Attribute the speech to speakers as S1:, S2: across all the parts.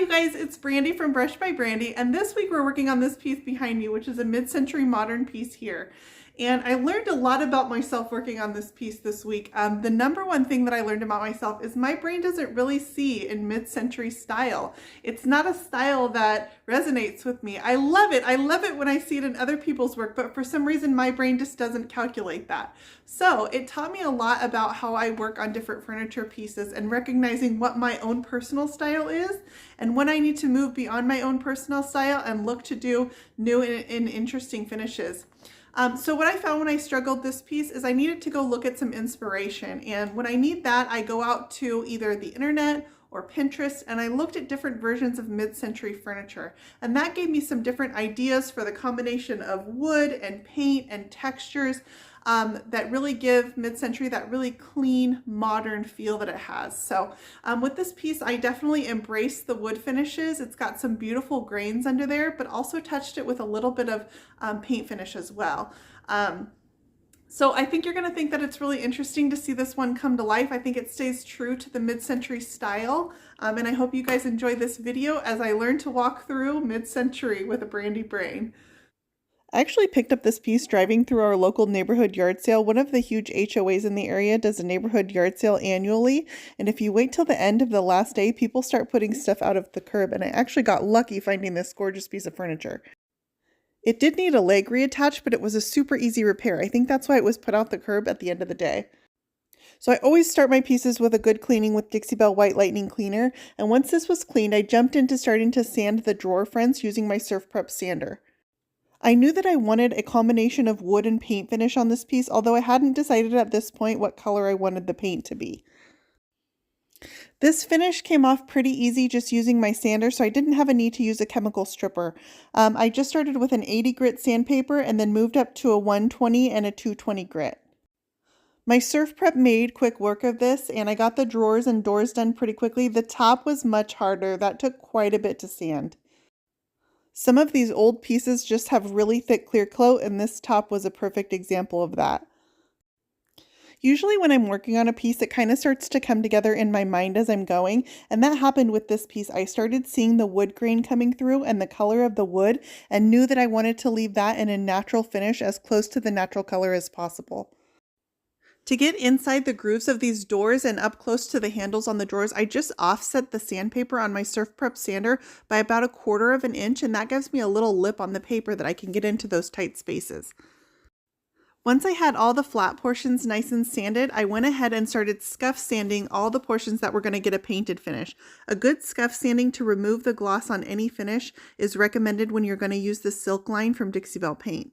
S1: you guys, it's Brandy from Brush by Brandy, and this week we're working on this piece behind me, which is a mid-century modern piece here. And I learned a lot about myself working on this piece this week. The number one thing that I learned about myself is my brain doesn't really see in mid-century style. It's not a style that resonates with me. I love it. I love it when I see it in other people's work, but for some reason my brain just doesn't calculate that. So it taught me a lot about how I work on different furniture pieces and recognizing what my own personal style is and when I need to move beyond my own personal style and look to do new and interesting finishes. So what I found when I struggled this piece is I needed to go look at some inspiration. And when I need that, I go out to either the internet or Pinterest, and I looked at different versions of mid-century furniture. And that gave me some different ideas for the combination of wood and paint and textures that really give mid-century that really clean, modern feel that it has. So with this piece, I definitely embraced the wood finishes. It's got some beautiful grains under there, but also touched it with a little bit of paint finish as well. So I think you're going to think that it's really interesting to see this one come to life. I think it stays true to the mid-century style. And I hope you guys enjoy this video as I learn to walk through mid-century with a Brandy brain. I actually picked up this piece driving through our local neighborhood yard sale. One of the huge HOAs in the area does a neighborhood yard sale annually. And if you wait till the end of the last day, people start putting stuff out of the curb. And I actually got lucky finding this gorgeous piece of furniture. It did need a leg reattached, but it was a super easy repair. I think that's why it was put out the curb at the end of the day. So I always start my pieces with a good cleaning with Dixie Belle White Lightning Cleaner. And once this was cleaned, I jumped into starting to sand the drawer fronts using my Surf Prep sander. I knew that I wanted a combination of wood and paint finish on this piece, although I hadn't decided at this point what color I wanted the paint to be. This finish came off pretty easy just using my sander, so I didn't have a need to use a chemical stripper. I just started with an 80 grit sandpaper and then moved up to a 120 and a 220 grit. My Surf Prep made quick work of this, and I got the drawers and doors done pretty quickly. The top was much harder. That took quite a bit to sand. Some of these old pieces just have really thick clear coat, and this top was a perfect example of that. Usually when I'm working on a piece, it kind of starts to come together in my mind as I'm going, and that happened with this piece. I started seeing the wood grain coming through and the color of the wood, and knew that I wanted to leave that in a natural finish as close to the natural color as possible. To get inside the grooves of these doors and up close to the handles on the drawers, I just offset the sandpaper on my Surf Prep sander by about 1/4 of an inch, and that gives me a little lip on the paper that I can get into those tight spaces. Once I had all the flat portions nice and sanded, I went ahead and started scuff sanding all the portions that were going to get a painted finish. A good scuff sanding to remove the gloss on any finish is recommended when you're going to use the silk line from Dixie Belle Paint.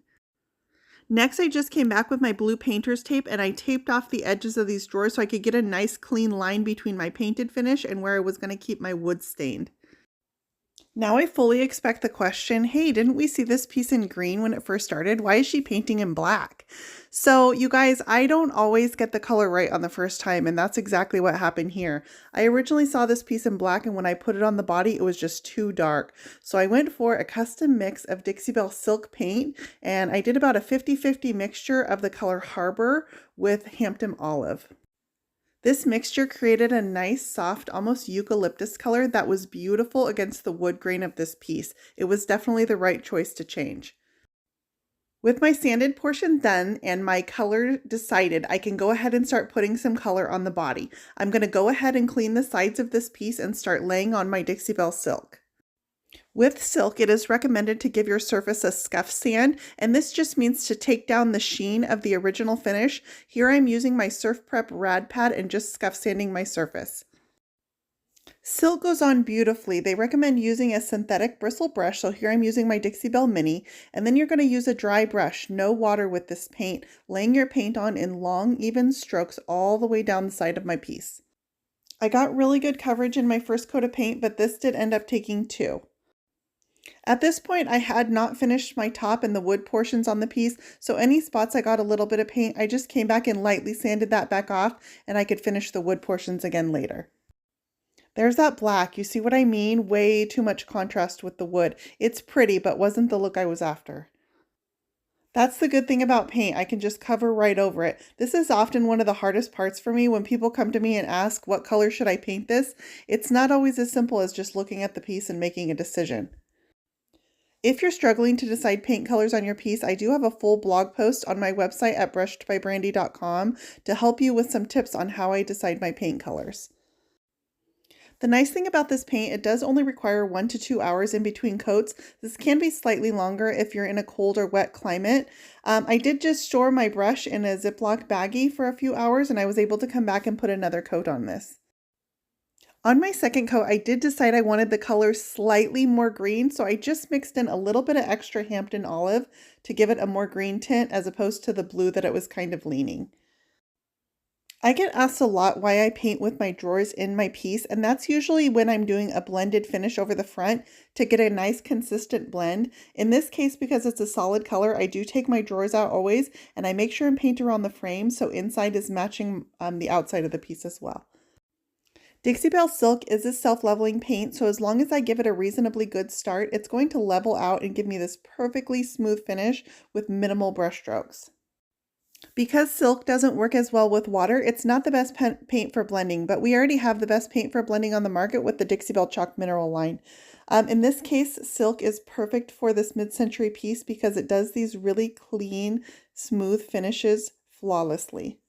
S1: Next, I just came back with my blue painter's tape and I taped off the edges of these drawers so I could get a nice clean line between my painted finish and where I was going to keep my wood stained. Now I fully expect the question, hey, didn't we see this piece in green when it first started? Why is she painting in black? So you guys, I don't always get the color right on the first time, and that's exactly what happened here. I originally saw this piece in black, and when I put it on the body, it was just too dark. So I went for a custom mix of Dixie Belle Silk paint, and I did about a 50-50 mixture of the color Harbor with Hampton Olive. This mixture created a nice, soft, almost eucalyptus color that was beautiful against the wood grain of this piece. It was definitely the right choice to change. With my sanded portion done and my color decided, I can go ahead and start putting some color on the body. I'm going to go ahead and clean the sides of this piece and start laying on my Dixie Belle Silk. With silk, it is recommended to give your surface a scuff sand, and this just means to take down the sheen of the original finish. Here I'm using my Surf Prep Rad Pad and just scuff sanding my surface. Silk goes on beautifully. They recommend using a synthetic bristle brush, so here I'm using my Dixie Belle Mini, and then you're going to use a dry brush, no water with this paint, laying your paint on in long, even strokes all the way down the side of my piece. I got really good coverage in my first coat of paint, but this did end up taking 2. At this point, I had not finished my top and the wood portions on the piece, so any spots I got a little bit of paint, I just came back and lightly sanded that back off, and I could finish the wood portions again later. There's that black, you see what I mean? Way too much contrast with the wood. It's pretty, but wasn't the look I was after. That's the good thing about paint. I can just cover right over it. This is often one of the hardest parts for me when people come to me and ask, what color should I paint this? It's not always as simple as just looking at the piece and making a decision. If you're struggling to decide paint colors on your piece, I do have a full blog post on my website at brushedbybrandy.com to help you with some tips on how I decide my paint colors. The nice thing about this paint, it does only require 1 to 2 hours in between coats. This can be slightly longer if you're in a cold or wet climate. I did just store my brush in a Ziploc baggie for a few hours, and I was able to come back and put another coat on this. On my second coat, I did decide I wanted the color slightly more green, so I just mixed in a little bit of extra Hampton olive to give it a more green tint as opposed to the blue that it was kind of leaning. I get asked a lot why I paint with my drawers in my piece, and that's usually when I'm doing a blended finish over the front to get a nice consistent blend. In this case, because it's a solid color, I do take my drawers out always, and I make sure and paint around the frame so inside is matching the outside of the piece as well. Dixie Belle Silk is a self-leveling paint, so as long as I give it a reasonably good start, it's going to level out and give me this perfectly smooth finish with minimal brush strokes. Because silk doesn't work as well with water, it's not the best paint for blending, but we already have the best paint for blending on the market with the Dixie Belle Chalk Mineral line. In this case, silk is perfect for this mid-century piece because it does these really clean, smooth finishes flawlessly.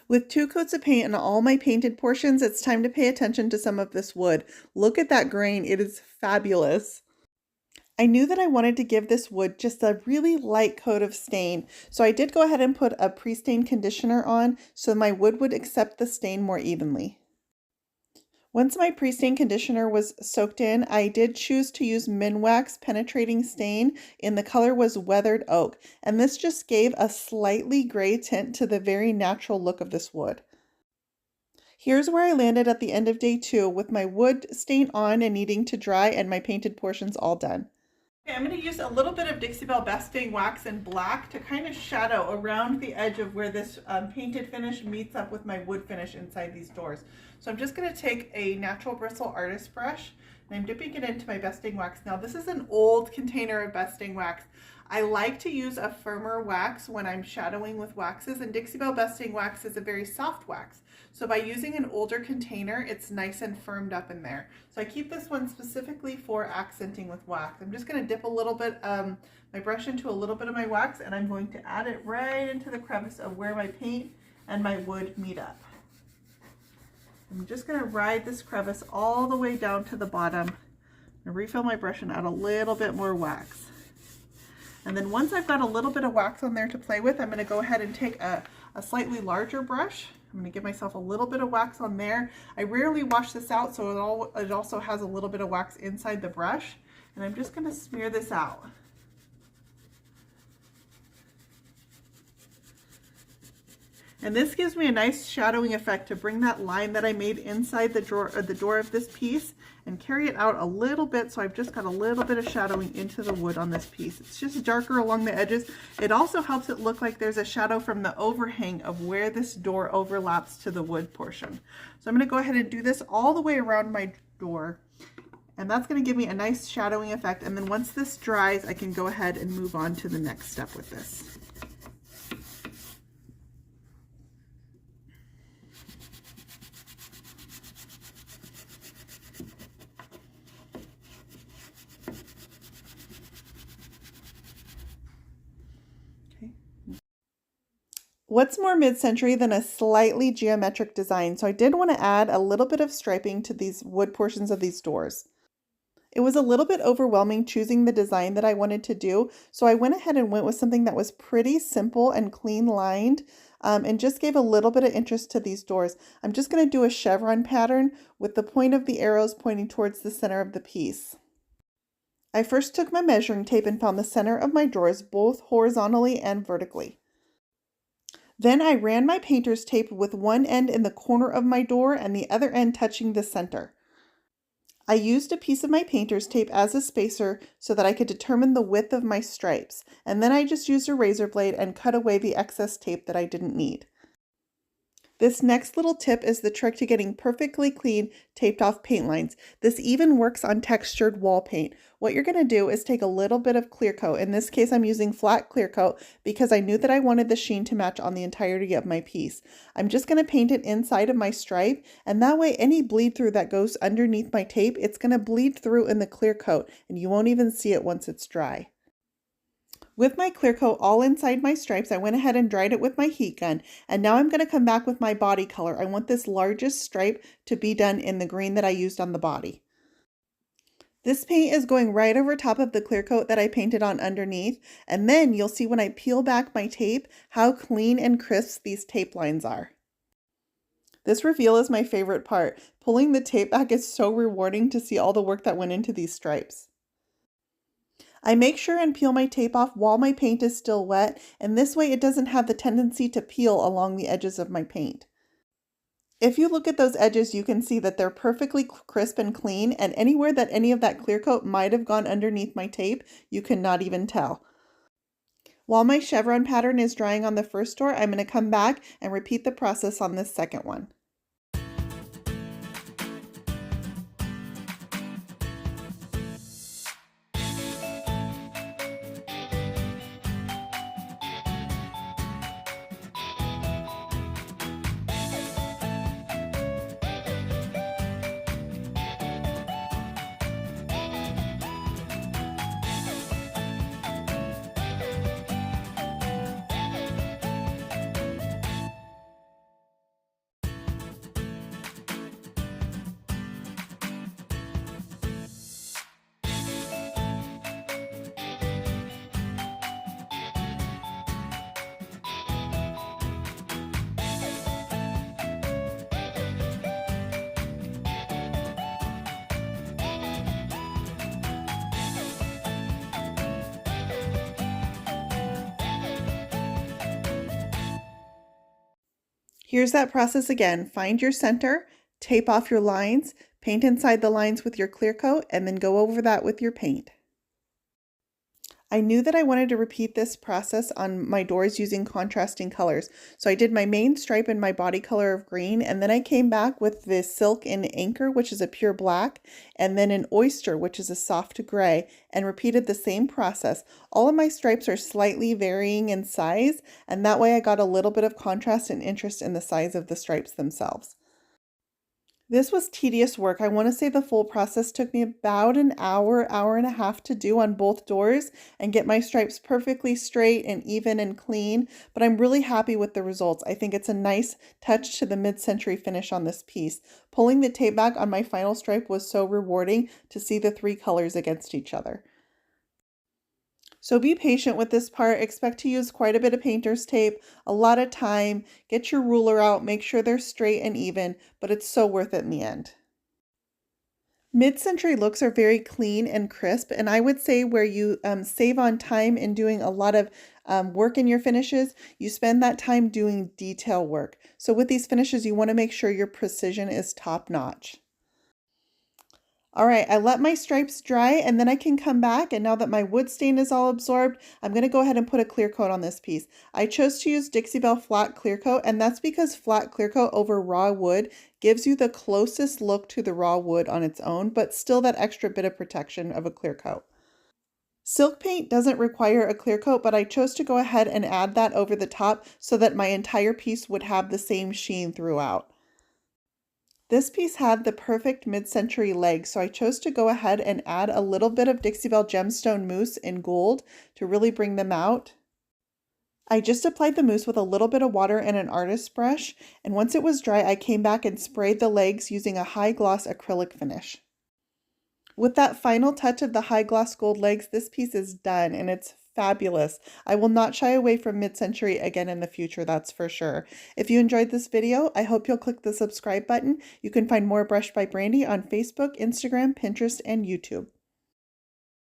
S1: With 2 coats of paint on all my painted portions, it's time to pay attention to some of this wood. Look at that grain, it is fabulous. I knew that I wanted to give this wood just a really light coat of stain, so I did go ahead and put a pre-stain conditioner on so my wood would accept the stain more evenly. Once my pre-stain conditioner was soaked in, I did choose to use Minwax Penetrating Stain, and the color was Weathered Oak, and this just gave a slightly gray tint to the very natural look of this wood. Here's where I landed at the end of day 2 with my wood stain on and needing to dry and my painted portions all done. Okay, I'm going to use a little bit of Dixie Belle Best Dang Wax in black to kind of shadow around the edge of where this painted finish meets up with my wood finish inside these doors. So I'm just going to take a natural bristle artist brush and I'm dipping it into my Best Dang Wax. Now this is an old container of Best Dang Wax. I like to use a firmer wax when I'm shadowing with waxes, and Dixie Belle Best Dang Wax is a very soft wax. So by using an older container, it's nice and firmed up in there. So I keep this one specifically for accenting with wax. I'm just going to dip a little bit my brush into a little bit of my wax, and I'm going to add it right into the crevice of where my paint and my wood meet up. I'm just going to ride this crevice all the way down to the bottom and refill my brush and add a little bit more wax. And then once I've got a little bit of wax on there to play with, I'm going to go ahead and take a slightly larger brush. I'm going to give myself a little bit of wax on there. I rarely wash this out, so it also has a little bit of wax inside the brush. And I'm just going to smear this out. And this gives me a nice shadowing effect to bring that line that I made inside the door of this piece and carry it out a little bit, so I've just got a little bit of shadowing into the wood on this piece. It's just darker along the edges. It also helps it look like there's a shadow from the overhang of where this door overlaps to the wood portion. So I'm going to go ahead and do this all the way around my door, and that's going to give me a nice shadowing effect. And then once this dries, I can go ahead and move on to the next step with this. What's more mid-century than a slightly geometric design? So I did want to add a little bit of striping to these wood portions of these doors. It was a little bit overwhelming choosing the design that I wanted to do, so I went ahead and went with something that was pretty simple and clean lined, and just gave a little bit of interest to these doors. I'm just going to do a chevron pattern with the point of the arrows pointing towards the center of the piece. I first took my measuring tape and found the center of my doors both horizontally and vertically. Then I ran my painter's tape with one end in the corner of my door and the other end touching the center. I used a piece of my painter's tape as a spacer so that I could determine the width of my stripes, and then I just used a razor blade and cut away the excess tape that I didn't need. This next little tip is the trick to getting perfectly clean taped off paint lines. This even works on textured wall paint. What you're going to do is take a little bit of clear coat. In this case, I'm using flat clear coat because I knew that I wanted the sheen to match on the entirety of my piece. I'm just going to paint it inside of my stripe, and that way any bleed through that goes underneath my tape, it's going to bleed through in the clear coat and you won't even see it once it's dry. With my clear coat all inside my stripes, I went ahead and dried it with my heat gun, and now I'm going to come back with my body color. I want this largest stripe to be done in the green that I used on the body. This paint is going right over top of the clear coat that I painted on underneath, and then you'll see when I peel back my tape how clean and crisp these tape lines are. This reveal is my favorite part. Pulling the tape back is so rewarding to see all the work that went into these stripes. I make sure and peel my tape off while my paint is still wet, and this way it doesn't have the tendency to peel along the edges of my paint. If you look at those edges, you can see that they're perfectly crisp and clean, and anywhere that any of that clear coat might have gone underneath my tape, you cannot even tell. While my chevron pattern is drying on the first door, I'm going to come back and repeat the process on this second one. Here's that process again. Find your center, tape off your lines, paint inside the lines with your clear coat, and then go over that with your paint. I knew that I wanted to repeat this process on my doors using contrasting colors. So I did my main stripe in my body color of green, and then I came back with the silk in Anchor, which is a pure black, and then an oyster, which is a soft gray, and repeated the same process. All of my stripes are slightly varying in size, and that way I got a little bit of contrast and interest in the size of the stripes themselves. This was tedious work. I want to say the full process took me about an hour, hour and a half to do on both doors and get my stripes perfectly straight and even and clean, but I'm really happy with the results. I think it's a nice touch to the mid-century finish on this piece. Pulling the tape back on my final stripe was so rewarding to see the three colors against each other. So be patient with this part. Expect to use quite a bit of painter's tape, a lot of time. Get your ruler out, make sure they're straight and even, but it's so worth it in the end. Mid-century looks are very clean and crisp, and I would say where you save on time in doing a lot of work in your finishes, you spend that time doing detail work. So with these finishes, you want to make sure your precision is top-notch. All right, I let my stripes dry and then I can come back, and now that my wood stain is all absorbed, I'm going to go ahead and put a clear coat on this piece. I chose to use Dixie Belle flat clear coat, and that's because flat clear coat over raw wood gives you the closest look to the raw wood on its own, but still that extra bit of protection of a clear coat. Silk paint doesn't require a clear coat, but I chose to go ahead and add that over the top so that my entire piece would have the same sheen throughout. This piece had the perfect mid-century legs, so I chose to go ahead and add a little bit of Dixie Belle Gemstone mousse in gold to really bring them out. I just applied the mousse with a little bit of water and an artist's brush, and once it was dry, I came back and sprayed the legs using a high gloss acrylic finish. With that final touch of the high gloss gold legs, this piece is done and it's fabulous. I will not shy away from mid-century again in the future, that's for sure. If you enjoyed this video, I hope you'll click the subscribe button. You can find more Brush by Brandy on Facebook, Instagram, Pinterest, and YouTube.